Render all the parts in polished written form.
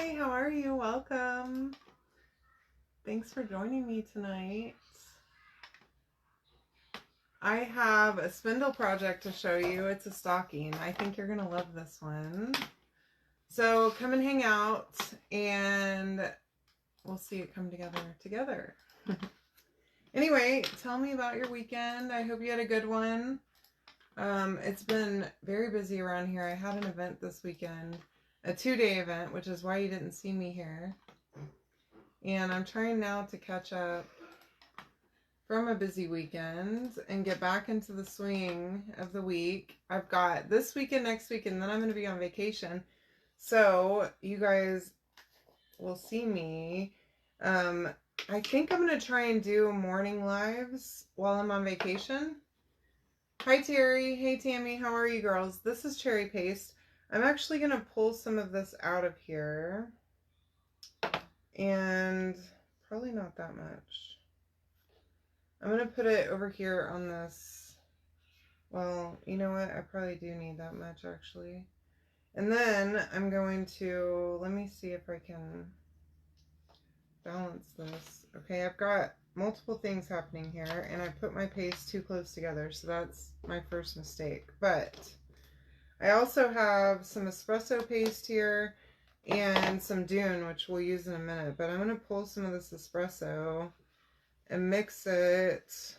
Hi, how are you? Welcome. Thanks for joining me tonight. I have a spindle project to show you. It's a stocking. I think you're going to love this one. So come and hang out and we'll see it come together. Anyway, tell me about your weekend. I hope you had a good one. It's been very busy around here. I had an event this weekend, a 2-day event, which is why you didn't see me here. And I'm trying now to catch up from a busy weekend and get back into the swing of the week. I've got this weekend, next week, and then I'm going to be on vacation. So you guys will see me. I think I'm going to try and do morning lives while I'm on vacation. Hi, Terry. Hey, Tammy. How are you, girls? This is cherry paste. I'm actually going to pull some of this out of here. And probably not that much. I'm going to put it over here on this. Well, you know what? I probably do need that much, actually. And then I'm going to, let me see if I can balance this. Okay, I've got multiple things happening here, and I put my paste too close together, so that's my first mistake. But I also have some espresso paste here and some Dune, which we'll use in a minute. But I'm going to pull some of this espresso and mix it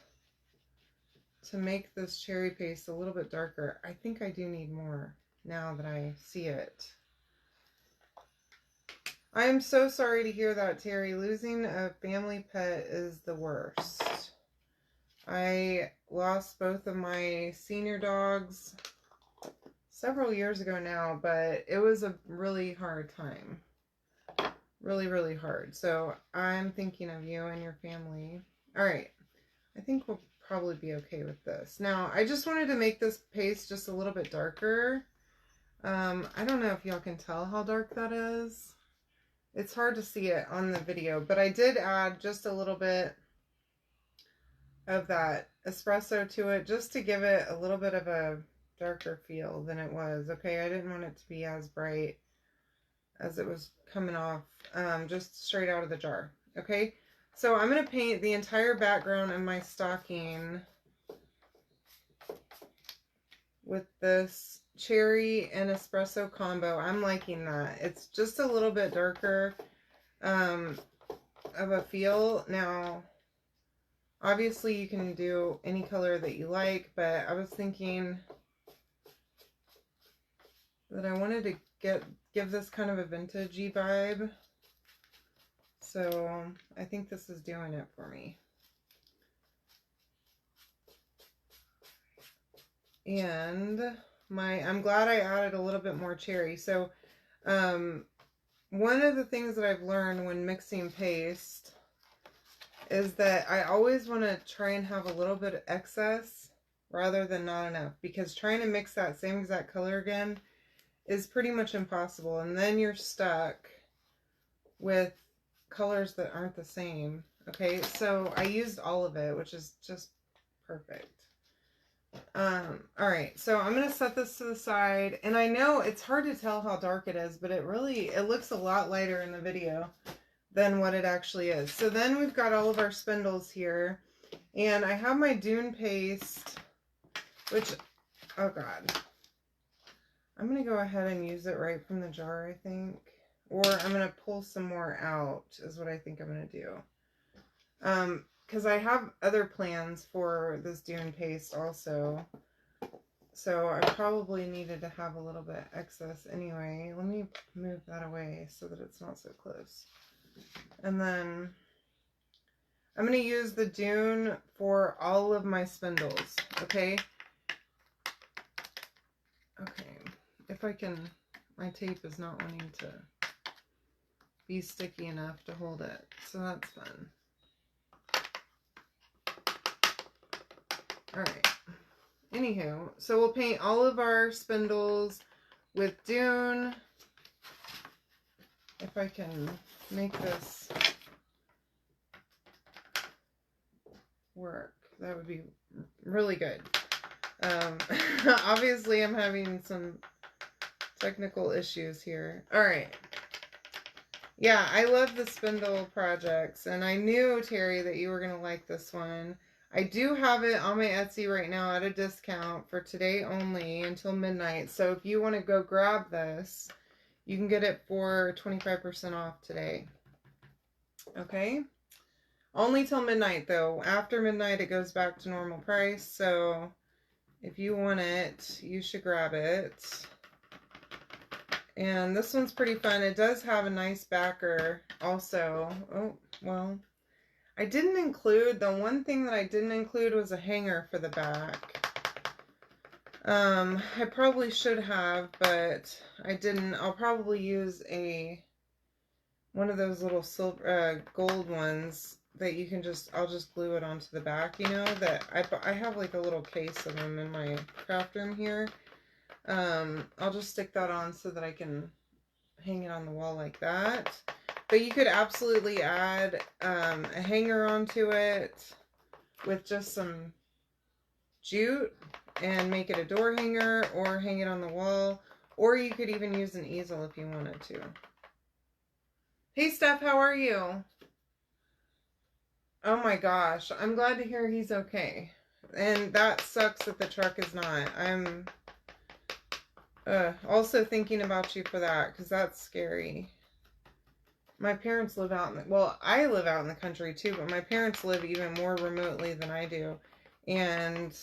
to make this cherry paste a little bit darker. I think I do need more now that I see it. I am so sorry to hear that, Terry. Losing a family pet is the worst. I lost both of my senior dogs several years ago now, but it was a really hard time. Really, really hard. So I'm thinking of you and your family. All right. I think we'll probably be okay with this. Now, I just wanted to make this paste just a little bit darker. I don't know if y'all can tell how dark that is. It's hard to see it on the video, but I did add just a little bit of that espresso to it just to give it a little bit of a darker feel than it was. Okay, I didn't want it to be as bright as it was coming off just straight out of the jar. Okay, so I'm going to paint the entire background of my stocking with this cherry and espresso combo. I'm liking that. It's just a little bit darker of a feel. Now, obviously you can do any color that you like, but I was thinking that I wanted to give this kind of a vintagey vibe. So I think this is doing it for me. And I'm glad I added a little bit more cherry. So one of the things that I've learned when mixing paste is that I always want to try and have a little bit of excess rather than not enough, because trying to mix that same exact color again is pretty much impossible, and then you're stuck with colors that aren't the same. Okay, so I used all of it, which is just perfect. All right, so I'm going to set this to the side, and I know it's hard to tell how dark it is, but it looks a lot lighter in the video than what it actually is. So then we've got all of our spindles here, and I have my Dune paste, which, oh God, I'm going to go ahead and use it right from the jar, I think, or I'm going to pull some more out is what I think I'm going to do. Because I have other plans for this Dune paste also. So I probably needed to have a little bit excess anyway. Let me move that away so that it's not so close. And then I'm going to use the Dune for all of my spindles. Okay. Okay. If I can, my tape is not wanting to be sticky enough to hold it. So that's fun. Alright, anywho, so we'll paint all of our spindles with Dune. If I can make this work, that would be really good. Obviously I'm having some technical issues here. Alright, Yeah, I love the spindle projects, and I knew, Terry, that you were going to like this one. I do have it on my Etsy right now at a discount for today only until midnight. So if you want to go grab this, you can get it for 25% off today. Okay? Only till midnight, though. After midnight, it goes back to normal price. So if you want it, you should grab it. And this one's pretty fun. It does have a nice backer also. Oh, well, I didn't include, the one thing that I didn't include was a hanger for the back. I probably should have, but I didn't. I'll probably use one of those little silver, gold ones that you can I'll just glue it onto the back, you know, that I have like a little case of them in my craft room here. I'll just stick that on so that I can hang it on the wall like that. But you could absolutely add a hanger onto it with just some jute and make it a door hanger or hang it on the wall. Or you could even use an easel if you wanted to. Hey Steph, how are you? Oh my gosh, I'm glad to hear he's okay. And that sucks that the truck is not. I'm also thinking about you for that, because that's scary. My parents live out in the, well, I live out in the country too, but my parents live even more remotely than I do. And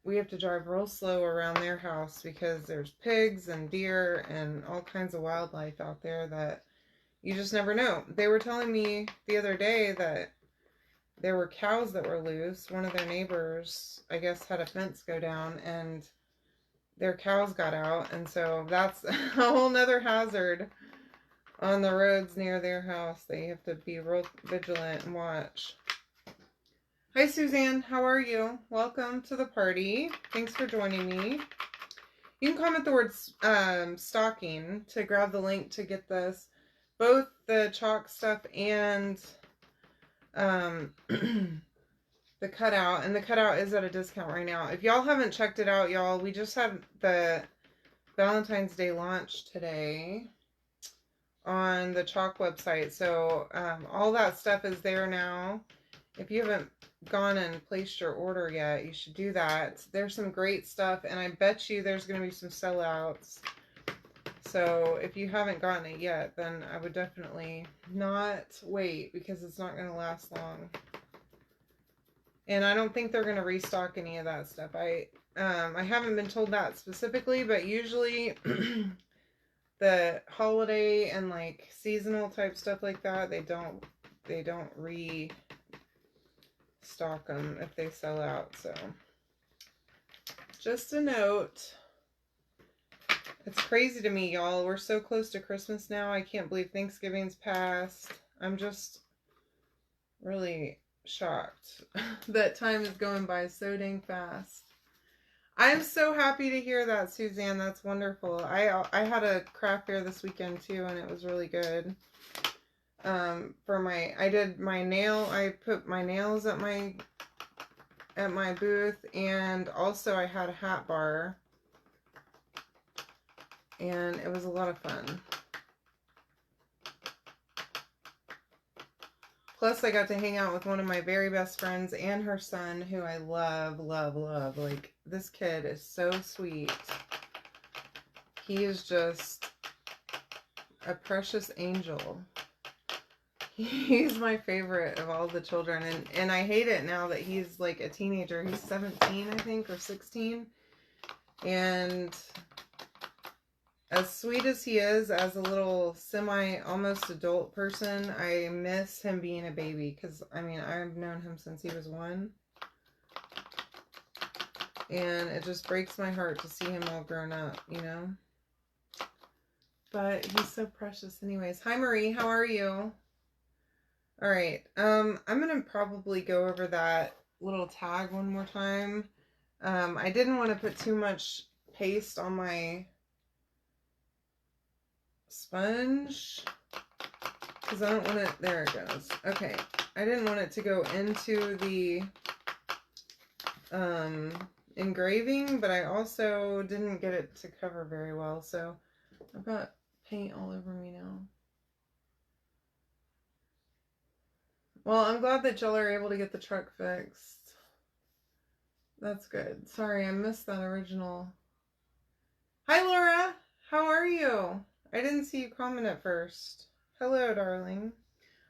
we have to drive real slow around their house because there's pigs and deer and all kinds of wildlife out there that you just never know. They were telling me the other day that there were cows that were loose. One of their neighbors, I guess, had a fence go down and their cows got out. And so that's a whole nother hazard on the roads near their house. They have to be real vigilant and watch. Hi, Suzanne. How are you? Welcome to the party. Thanks for joining me. You can comment the word stocking to grab the link to get this. Both the chalk stuff and the cutout. And the cutout is at a discount right now. If y'all haven't checked it out, y'all, we just had the Valentine's Day launch today on the chalk website. So all that stuff is there now. If you haven't gone and placed your order yet, you should do that. There's some great stuff, and I bet you there's going to be some sellouts. So if you haven't gotten it yet, then I would definitely not wait, because it's not going to last long. And I don't think they're going to restock any of that stuff. I haven't been told that specifically, but usually the holiday and like seasonal type stuff like that, they don't restock them if they sell out. So just a note. It's crazy to me, y'all. We're so close to Christmas now. I can't believe Thanksgiving's passed. I'm just really shocked that time is going by so dang fast. I'm so happy to hear that, Suzanne. That's wonderful. I had a craft fair this weekend too, and it was really good. I put my nails at my booth, and also I had a hat bar, and it was a lot of fun. Plus, I got to hang out with one of my very best friends and her son, who I love, love, love. Like, this kid is so sweet. He is just a precious angel. He's my favorite of all the children. And I hate it now that he's like a teenager. He's 17, I think, or 16. And as sweet as he is, as a little almost adult person, I miss him being a baby. Because, I mean, I've known him since he was 1. And it just breaks my heart to see him all grown up, you know? But he's so precious anyways. Hi, Marie. How are you? All right. I'm going to probably go over that little tag one more time. I didn't want to put too much paste on my sponge because I don't want it, there it goes. Okay, I didn't want it to go into the engraving, but I also didn't get it to cover very well, so I've got paint all over me now. Well, I'm glad that y'all are able to get the truck fixed. That's good. Sorry, I missed that original. Hi, Laura. How are you? I didn't see you comment at first. Hello, darling.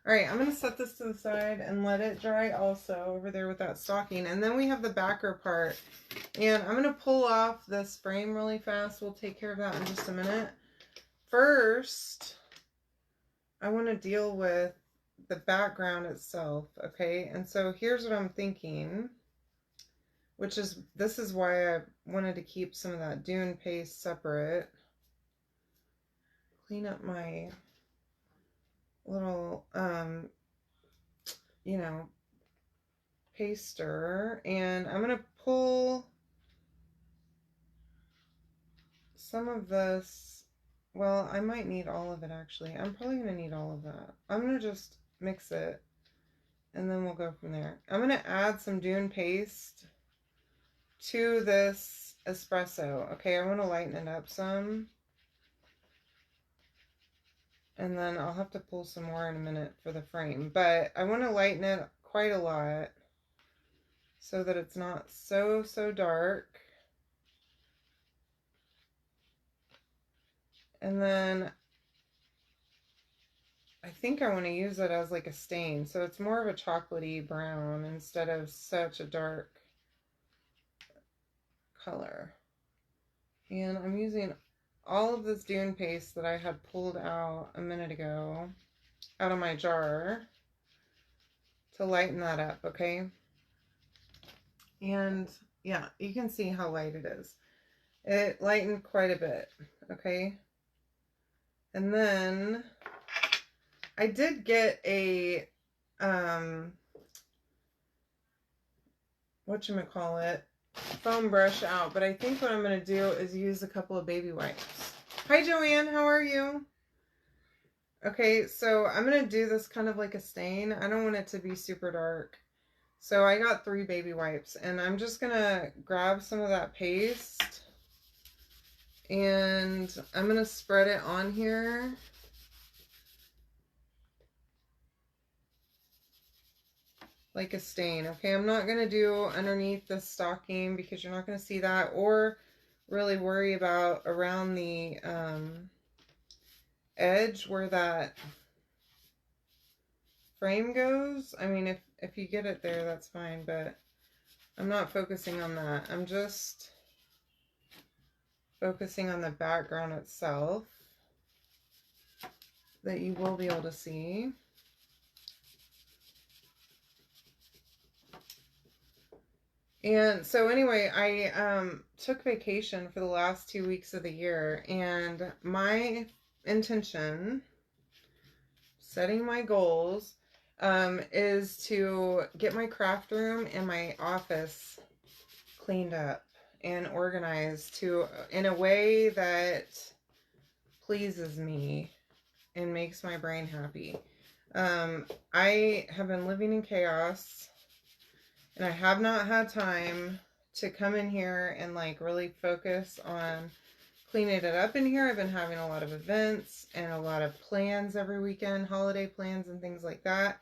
All right, I'm going to set this to the side and let it dry also over there with that stocking. And then we have the backer part. And I'm going to pull off this frame really fast. We'll take care of that in just a minute. First, I want to deal with the background itself, okay? And so here's what I'm thinking, which is, this is why I wanted to keep some of that dune paste separate. Clean up my little, you know, paster, and I'm going to pull some of this. Well, I might need all of it actually. I'm probably going to need all of that. I'm going to just mix it and then we'll go from there. I'm going to add some dune paste to this espresso. Okay, I want to lighten it up some. And then I'll have to pull some more in a minute for the frame. But I want to lighten it quite a lot so that it's not so dark. And then I think I want to use it as like a stain. So it's more of a chocolatey brown instead of such a dark color. And I'm using all of this dune paste that I had pulled out a minute ago out of my jar to lighten that up, okay? And yeah, you can see how light it is. It lightened quite a bit, okay? And then I did get a, whatchamacallit, foam brush out, but I think what I'm going to do is use a couple of baby wipes. Hi, Joanne, how are you? Okay, so I'm going to do this kind of like a stain. I don't want it to be super dark. So I got 3 baby wipes, and I'm just going to grab some of that paste, and I'm going to spread it on here. Like a stain, okay? I'm not going to do underneath the stocking because you're not going to see that, or really worry about around the edge where that frame goes. I mean, if you get it there, that's fine, but I'm not focusing on that. I'm just focusing on the background itself that you will be able to see. And so anyway, I took vacation for the last 2 weeks of the year, and my intention, setting my goals, is to get my craft room and my office cleaned up and organized in a way that pleases me and makes my brain happy. I have been living in chaos, and I have not had time to come in here and like really focus on cleaning it up in here. I've been having a lot of events and a lot of plans every weekend, holiday plans and things like that.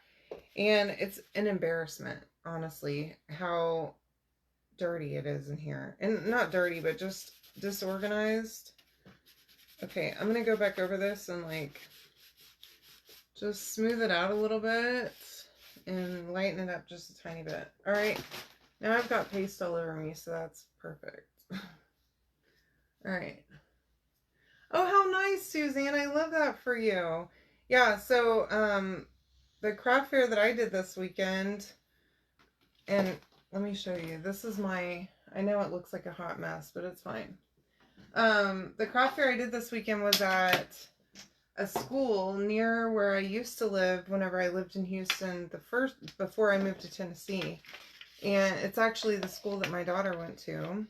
And it's an embarrassment, honestly, how dirty it is in here. And not dirty, but just disorganized. Okay, I'm going to go back over this and like just smooth it out a little bit and lighten it up just a tiny bit. All right, now I've got paste all over me, so that's perfect. All right. Oh, how nice, Suzanne. I love that for you. Yeah, so the craft fair that I did this weekend, and let me show you. This is my, I know it looks like a hot mess, but it's fine. The craft fair I did this weekend was at a school near where I used to live whenever I lived in Houston before I moved to Tennessee. And it's actually the school that my daughter went to,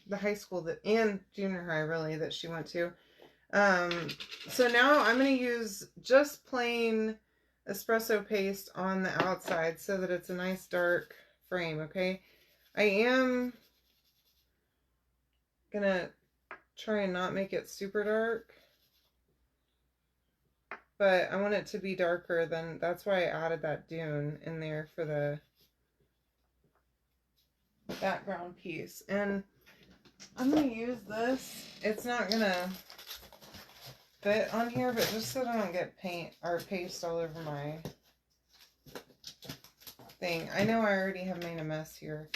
the high school and junior high really that she went to. So now I'm going to use just plain espresso paste on the outside so that it's a nice dark frame, okay? I am going to try and not make it super dark. but I want it to be darker than, that's why I added that dune in there for the background piece. And I'm going to use this. It's not going to fit on here, but just so that I don't get paint or paste all over my thing. I know I already have made a mess here,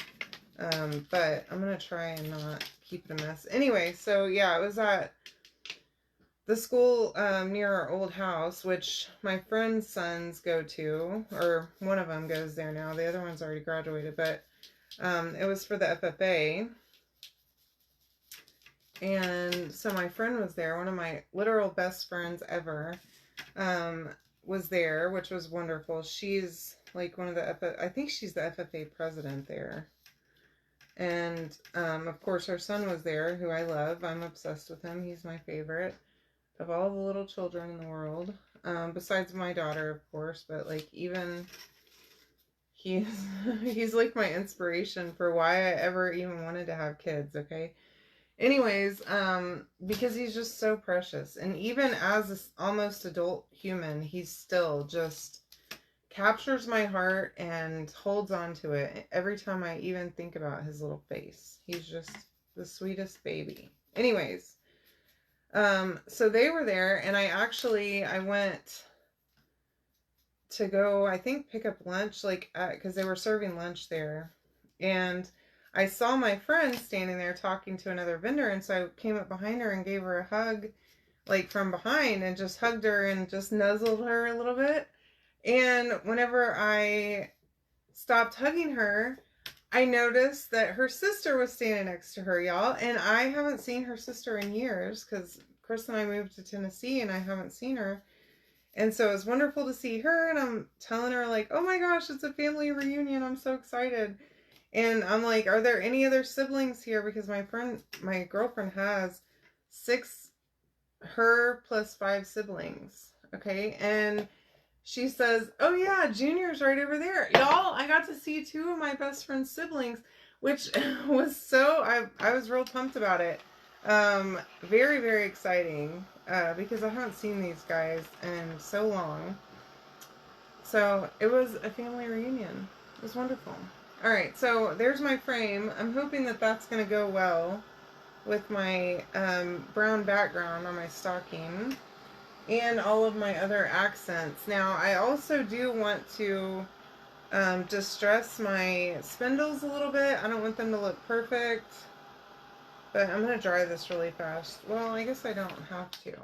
but I'm going to try and not keep it a mess. Anyway, so yeah, it was at the school near our old house, which my friend's sons go to, or one of them goes there now. The other one's already graduated, but it was for the FFA. And so my friend was there, one of my literal best friends ever, was there, which was wonderful. She's like one of the, I think she's the FFA president there. And, of course, her son was there, who I love. I'm obsessed with him. He's my favorite of all the little children in the world. Besides my daughter, of course, but, like, even he's like my inspiration for why I ever even wanted to have kids, okay? Anyways, because he's just so precious. And even as an almost adult human, he's still just captures my heart and holds on to it every time I even think about his little face. He's just the sweetest baby. Anyways, so they were there, and I went to go, I think, pick up lunch, like, because they were serving lunch there. And I saw my friend standing there talking to another vendor, and so I came up behind her and gave her a hug, like, from behind, and just hugged her and just nuzzled her a little bit. And whenever I stopped hugging her, I noticed that her sister was standing next to her, y'all. And I haven't seen her sister in years, because Chris and I moved to Tennessee, and I haven't seen her. And so it was wonderful to see her, and I'm telling her, like, oh my gosh, it's a family reunion. I'm so excited. And I'm like, are there any other siblings here? Because my girlfriend has 6, her plus 5 siblings. Okay. And she says, oh yeah, Junior's right over there. Y'all, I got to see 2 of my best friend's siblings, which was so, I was real pumped about it. Very, very exciting, because I haven't seen these guys in so long. So it was a family reunion. It was wonderful. All right, so there's my frame. I'm hoping that that's going to go well with my brown background on my stocking and all of my other accents. Now, I also do want to distress my spindles a little bit. I don't want them to look perfect, but I'm going to dry this really fast. Well, I guess I don't have to.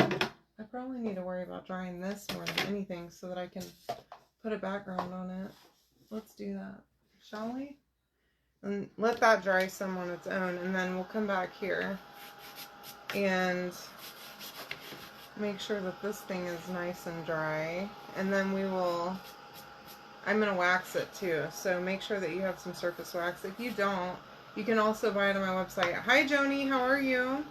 I probably need to worry about drying this more than anything so that I can put a background on it. Let's do that. Shall we? And let that dry some on its own, and then we'll come back here and make sure that this thing is nice and dry. And then I'm going to wax it too. So make sure that you have some surface wax. If you don't, you can also buy it on my website. Hi, Joni. How are you?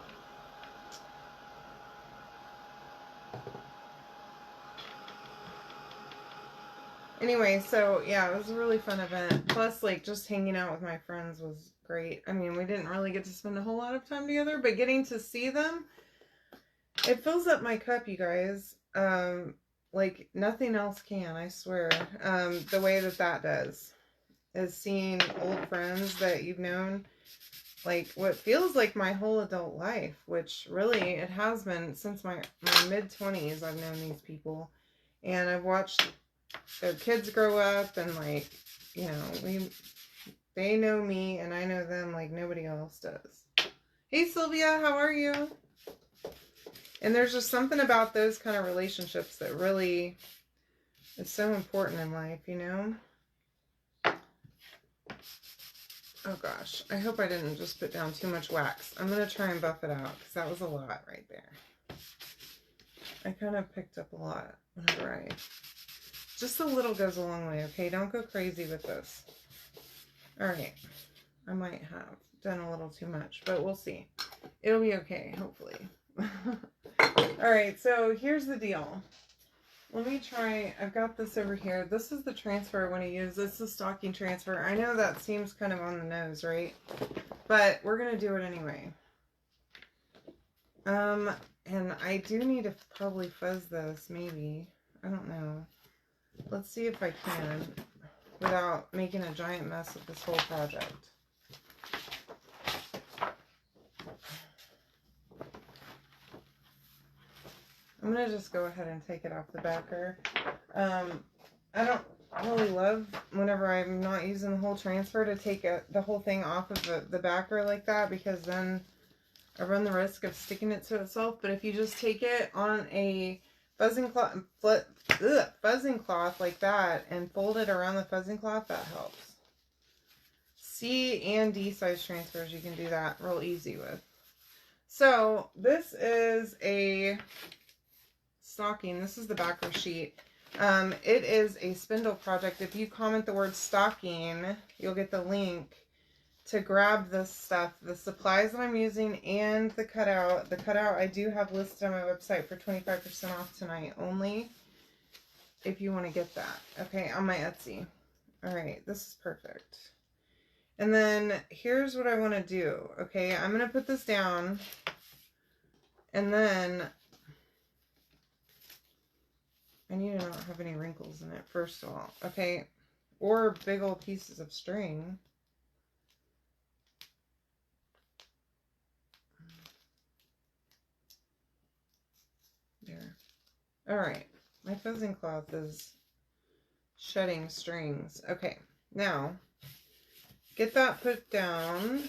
Anyway, so yeah, it was a really fun event. Plus, like, just hanging out with my friends was great. I mean, we didn't really get to spend a whole lot of time together, but getting to see them, it fills up my cup, you guys. Like nothing else can, I swear. The way that does is seeing old friends that you've known, like, what feels like my whole adult life, which really it has been since my mid-20s. I've known these people, and I've watched their kids grow up, and, like, you know, they know me and I know them like nobody else does. Hey Sylvia, how are you? And there's just something about those kind of relationships that really is so important in life, you know? Oh gosh, I hope I didn't just put down too much wax. I'm going to try and buff it out, because that was a lot right there. I kind of picked up a lot whenever I... Just a little goes a long way, okay? Don't go crazy with this. Alright. I might have done a little too much, but we'll see. It'll be okay, hopefully. Alright, so here's the deal. Let me try... I've got this over here. This is the transfer I want to use. This is the stocking transfer. I know that seems kind of on the nose, right? But we're going to do it anyway. And I do need to probably fuzz this, maybe. I don't know. Let's see if I can without making a giant mess of this whole project. I'm going to just go ahead and take it off the backer. I don't really love whenever I'm not using the whole transfer to take the whole thing off of the backer like that, because then I run the risk of sticking it to itself. But if you just take it on a fuzzing cloth like that and fold it around the fuzzing cloth, that helps. C and D size transfers, you can do that real easy with. So this is a stocking. This is the backer sheet. It is a spindle project. If you comment the word stocking, you'll get the link to grab this stuff, the supplies that I'm using, and the cutout. The cutout I do have listed on my website for 25% off tonight only, if you want to get that. Okay, on my Etsy. All right, this is perfect. And then here's what I want to do. Okay, I'm going to put this down, and then I need to not have any wrinkles in it, first of all. Okay, or big old pieces of string. There. All right, my fuzzing cloth is shedding strings. Okay, now get that put down.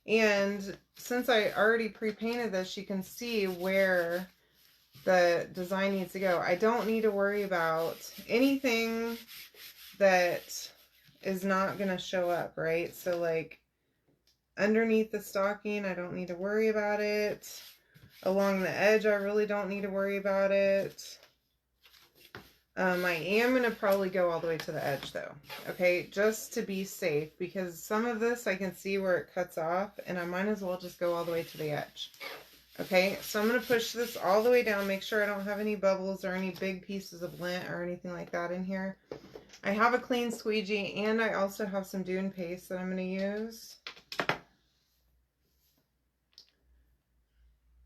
And since I already pre-painted this, you can see where the design needs to go. I don't need to worry about anything that is not going to show up, right? So like underneath the stocking, I don't need to worry about it. Along the edge, I really don't need to worry about it. I am going to probably go all the way to the edge though, okay, just to be safe, because some of this I can see where it cuts off, and I might as well just go all the way to the edge. Okay, so I'm going to push this all the way down, make sure I don't have any bubbles or any big pieces of lint or anything like that in here. I have a clean squeegee, and I also have some Dune paste that I'm going to use.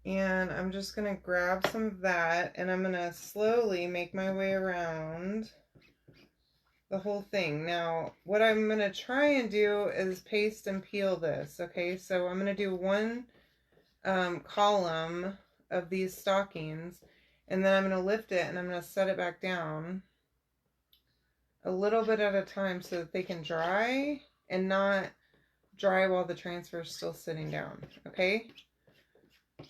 And I'm just going to grab some of that, and I'm going to slowly make my way around the whole thing. Now, what I'm going to try and do is paste and peel this, okay? So I'm going to do one column of these stockings, and then I'm going to lift it and I'm going to set it back down a little bit at a time so that they can dry and not dry while the transfer is still sitting down, okay?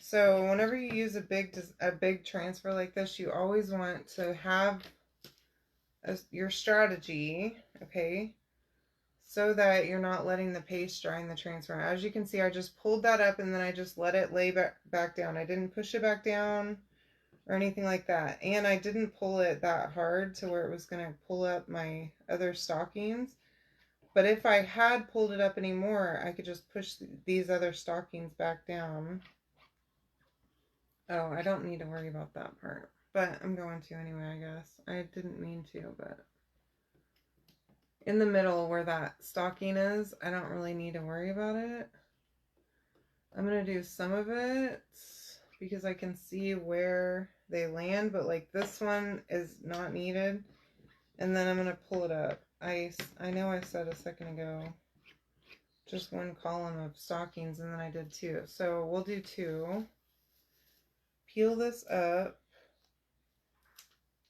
So whenever you use a big transfer like this, you always want to have your strategy, okay, so that you're not letting the paste dry in the transfer. As you can see, I just pulled that up and then I just let it lay back down. I didn't push it back down or anything like that. And I didn't pull it that hard to where it was going to pull up my other stockings. But if I had pulled it up anymore, I could just push these other stockings back down. Oh, I don't need to worry about that part, but I'm going to anyway, I guess. I didn't mean to, but in the middle where that stocking is, I don't really need to worry about it. I'm going to do some of it because I can see where they land, but like this one is not needed. And then I'm going to pull it up. I know I said a second ago just one column of stockings, and then I did two. So we'll do two. Peel this up.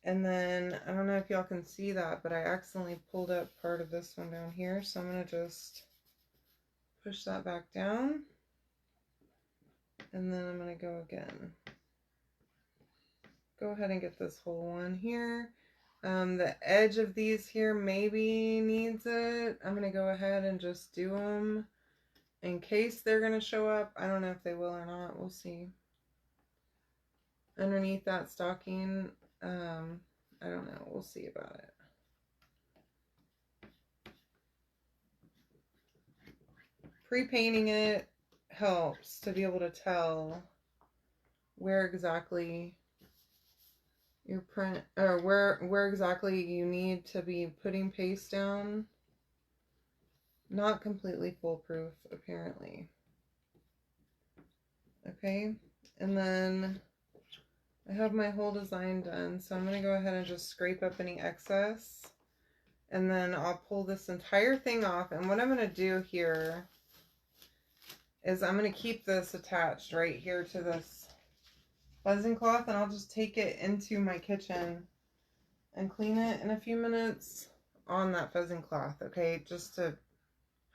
And then, I don't know if y'all can see that, but I accidentally pulled up part of this one down here. So I'm going to just push that back down. And then I'm going to go again. Go ahead and get this whole one here. The edge of these here maybe needs it. I'm going to go ahead and just do them in case they're going to show up. I don't know if they will or not. We'll see. Underneath that stocking, I don't know. We'll see about it. Pre-painting it helps to be able to tell where exactly your print, or where exactly you need to be putting paste down. Not completely foolproof, apparently. Okay, And then I have my whole design done, so I'm going to go ahead and just scrape up any excess. And then I'll pull this entire thing off. And what I'm going to do here is I'm going to keep this attached right here to this buzzing cloth, and I'll just take it into my kitchen and clean it in a few minutes on that fuzzing cloth, okay? Just to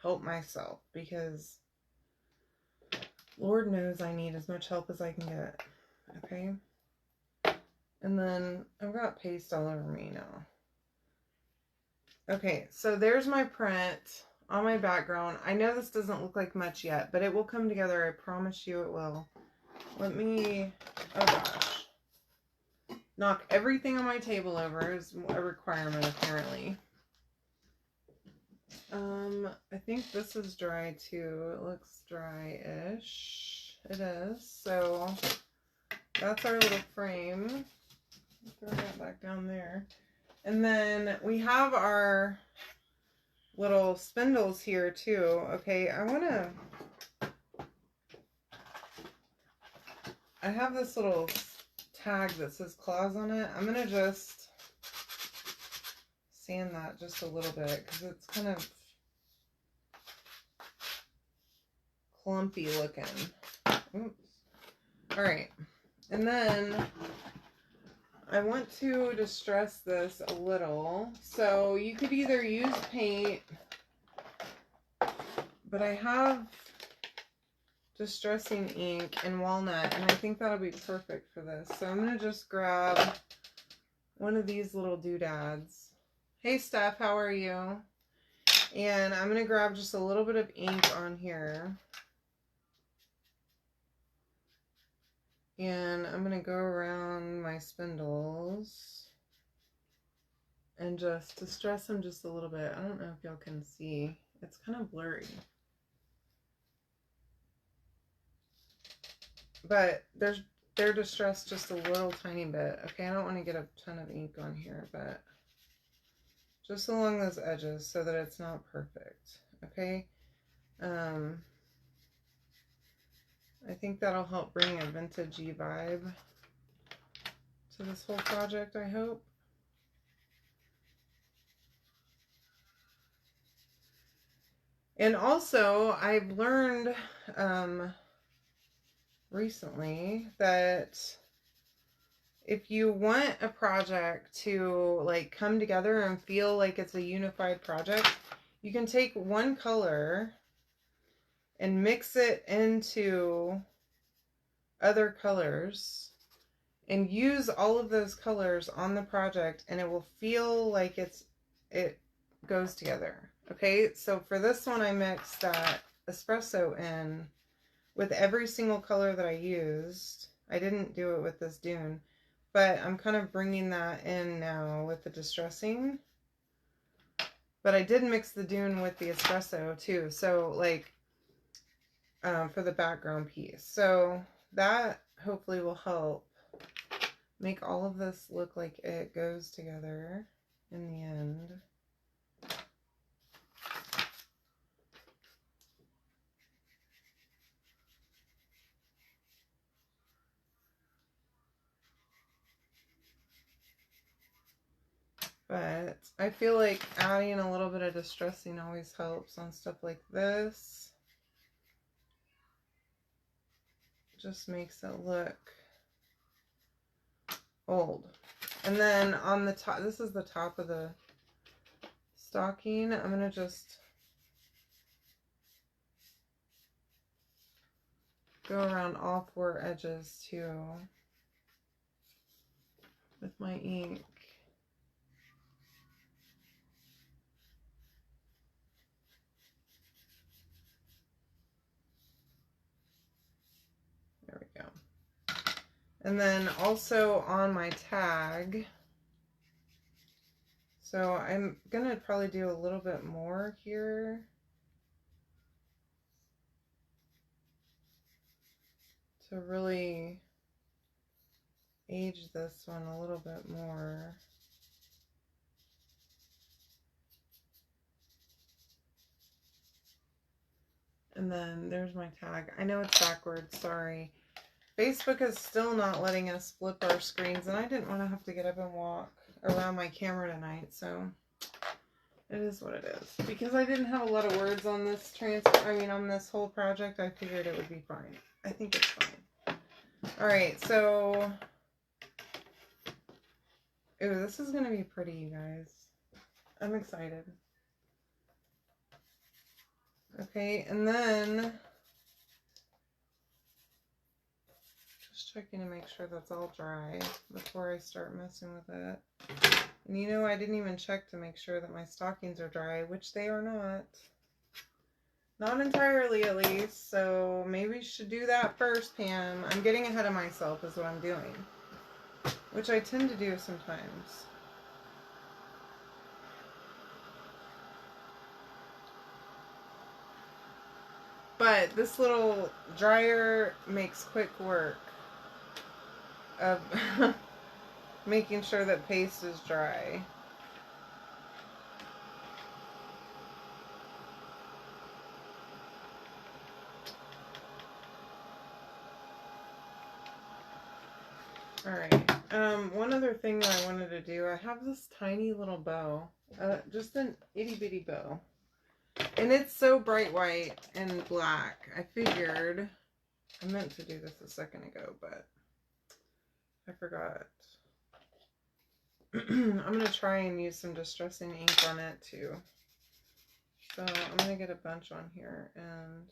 help myself, because Lord knows I need as much help as I can get, okay? And then I've got paste all over me now. Okay, so there's my print on my background. I know this doesn't look like much yet, but it will come together. I promise you it will. Let me, oh gosh. Knock everything on my table over is a requirement, apparently. I think this is dry too. It looks dry-ish. It is. So that's our little frame. Throw that back down there. And then we have our little spindles here too. Okay, I have this little tag that says claws on it. I'm gonna just sand that just a little bit because it's kind of clumpy looking. Oops. All right, and then I want to distress this a little. So you could either use paint, but I have distressing ink and walnut, and I think that'll be perfect for this. So I'm going to just grab one of these little doodads. Hey Steph, how are you? And I'm going to grab just a little bit of ink on here. And I'm going to go around my spindles and just distress them just a little bit. I don't know if y'all can see. It's kind of blurry. But they're distressed just a little tiny bit. Okay, I don't want to get a ton of ink on here, but just along those edges so that it's not perfect. Okay. I think that'll help bring a vintagey vibe to this whole project, I hope. And also, I've learned recently that if you want a project to like come together and feel like it's a unified project, you can take one color and mix it into other colors and use all of those colors on the project, and it will feel like it goes together. Okay, so for this one I mixed that espresso in with every single color that I used. I didn't do it with this dune, but I'm kind of bringing that in now with the distressing. But I did mix the dune with the espresso too, so like for the background piece. So that hopefully will help make all of this look like it goes together in the end. But I feel like adding a little bit of distressing always helps on stuff like this. Just makes it look old. And then on the top, this is the top of the stocking. I'm going to just go around all four edges too with my ink. There we go. And then also on my tag, so I'm gonna probably do a little bit more here to really age this one a little bit more. And then there's my tag. I know it's backwards, sorry. Facebook is still not letting us flip our screens, and I didn't want to have to get up and walk around my camera tonight, so it is what it is. Because I didn't have a lot of words on this on this whole project, I figured it would be fine. I think it's fine. Alright, so... Ooh, this is going to be pretty, you guys. I'm excited. Okay, and then... Just checking to make sure that's all dry before I start messing with it. And you know, I didn't even check to make sure that my stockings are dry, which they are not. Not entirely, at least, so maybe you should do that first, Pam. I'm getting ahead of myself is what I'm doing, which I tend to do sometimes. But this little dryer makes quick work of making sure that paste is dry. Alright, one other thing that I wanted to do, I have this tiny little bow, just an itty bitty bow. And it's so bright white and black. I figured, I meant to do this a second ago, but I forgot. I'm going to try and use some distressing ink on it too. So I'm going to get a bunch on here and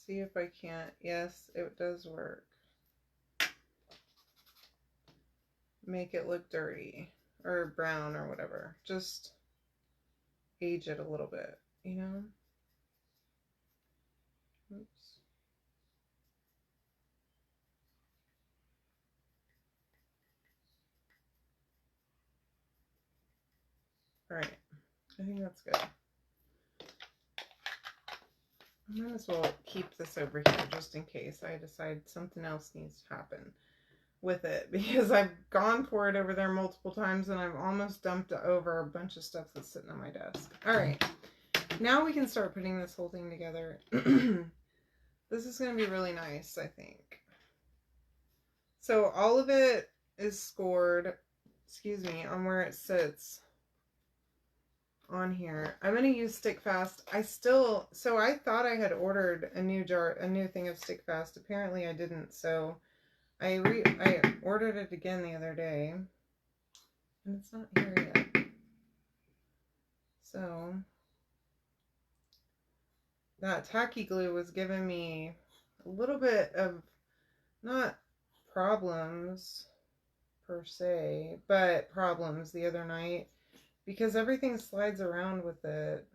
see if I can't. Yes, it does work. Make it look dirty or brown or whatever. Just age it a little bit, you know? Oops. Alright, I think that's good. I might as well keep this over here just in case I decide something else needs to happen with it, because I've gone for it over there multiple times and I've almost dumped over a bunch of stuff that's sitting on my desk. Alright, now we can start putting this whole thing together. This is going to be really nice, I think. So all of it is scored, excuse me, on where it sits on here. I'm going to use Stick Fast. I thought I had ordered a new thing of Stick Fast. Apparently I didn't, so I ordered it again the other day, and it's not here yet. So that tacky glue was giving me a little bit of, not problems per se, but problems the other night, because everything slides around with it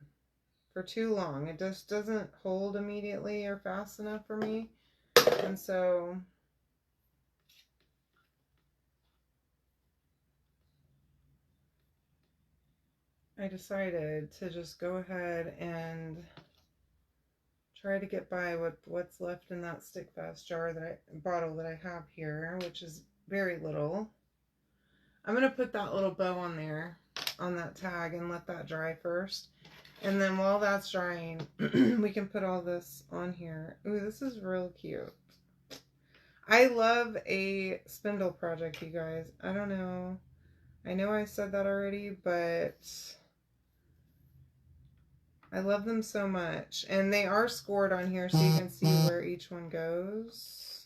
for too long. It just doesn't hold immediately or fast enough for me, and so I decided to just go ahead and try to get by with what's left in that Stick Fast bottle that I have here, which is very little. I'm going to put that little bow on there, on that tag, and let that dry first. And then while that's drying, we can put all this on here. Ooh, this is real cute. I love a spindle project, you guys. I don't know. I know I said that already, but I love them so much. And they are scored on here so you can see where each one goes.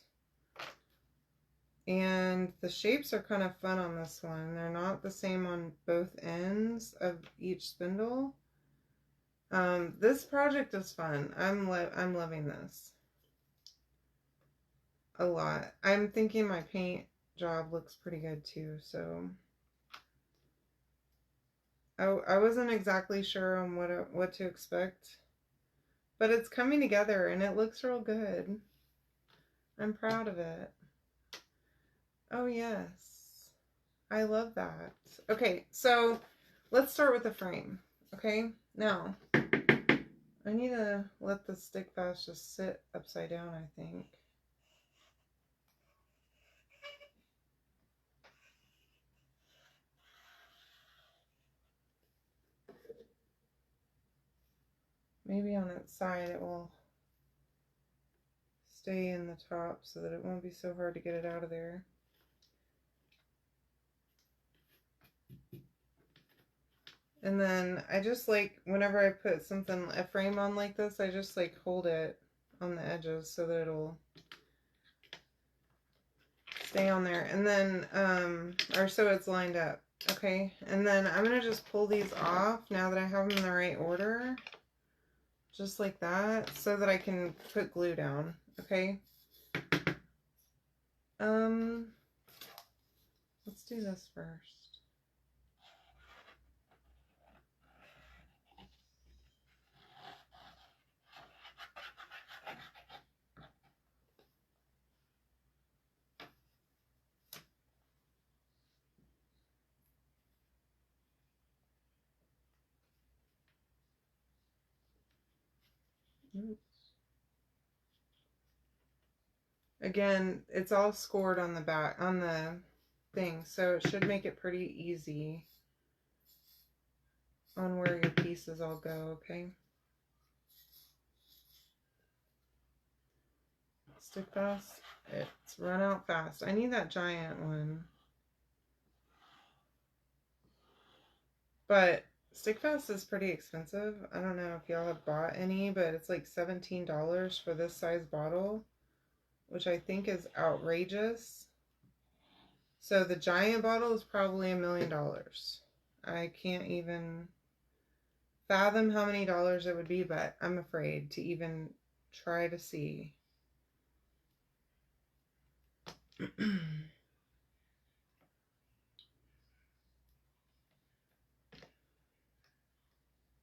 And the shapes are kind of fun on this one. They're not the same on both ends of each spindle. This project is fun. I'm loving this a lot. I'm thinking my paint job looks pretty good too, so I wasn't exactly sure on what to expect, but it's coming together and it looks real good. I'm proud of it. Oh yes, I love that. Okay, so let's start with the frame. Okay, now I need to let the Stick Fast just sit upside down, I think. Maybe on its side it will stay in the top so that it won't be so hard to get it out of there. And then I just like, whenever I put something, a frame on like this, I just like hold it on the edges so that it'll stay on there. And then, or so it's lined up. Okay. And then I'm going to just pull these off now that I have them in the right order. Just like that, so that I can put glue down. Okay. Let's do this first. Oops. Again, it's all scored on the back, on the thing, so it should make it pretty easy on where your pieces all go, okay? Stick fast. It's run out fast. I need that giant one. But stick fast is pretty expensive. I don't know if y'all have bought any, but it's like $17 for this size bottle, which I think is outrageous. So the giant bottle is probably $1 million. I can't even fathom how many dollars it would be, but I'm afraid to even try to see.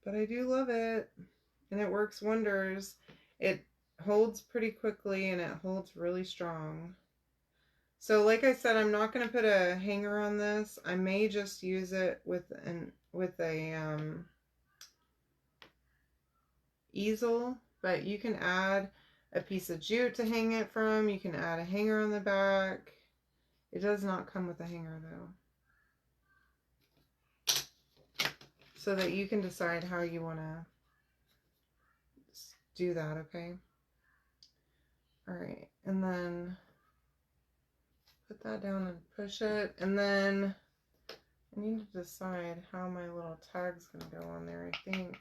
But I do love it, and it works wonders. It holds pretty quickly, and it holds really strong. So like I said, I'm not going to put a hanger on this. I may just use it with a easel, but you can add a piece of jute to hang it from. You can add a hanger on the back. It does not come with a hanger though, so that you can decide how you want to do that. Okay. All right, and then put that down and push it, and then I need to decide how my little tag's gonna go on there. I think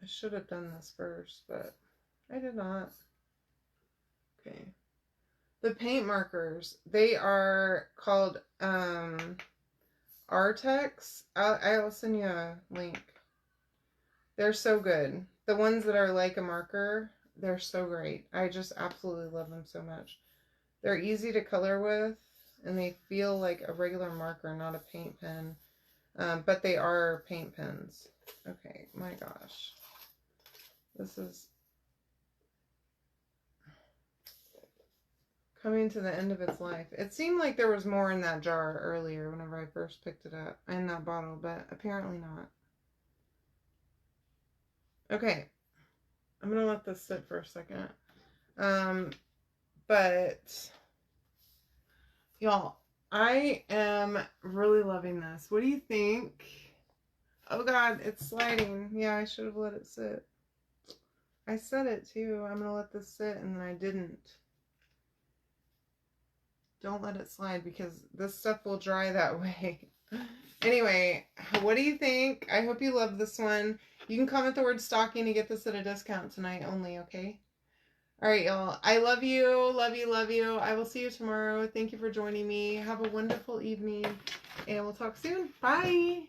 I should have done this first, but I did not. Okay. The paint markers, they are called Artex. I'll send you a link. They're so good. The ones that are like a marker, they're so great. I just absolutely love them so much. They're easy to color with, and they feel like a regular marker, not a paint pen. But they are paint pens. Okay, my gosh. This is coming to the end of its life. It seemed like there was more in that jar earlier whenever I first picked it up, in that bottle, but apparently not. Okay, I'm going to let this sit for a second. But, y'all, I am really loving this. What do you think? Oh, God, it's sliding. Yeah, I should have let it sit. I said it, too. I'm going to let this sit, and then I didn't. Don't let it slide, because this stuff will dry that way. Anyway, what do you think? I hope you love this one. You can comment the word stocking to get this at a discount tonight only, okay? All right, y'all. I love you. Love you. Love you. I will see you tomorrow. Thank you for joining me. Have a wonderful evening, and we'll talk soon. Bye.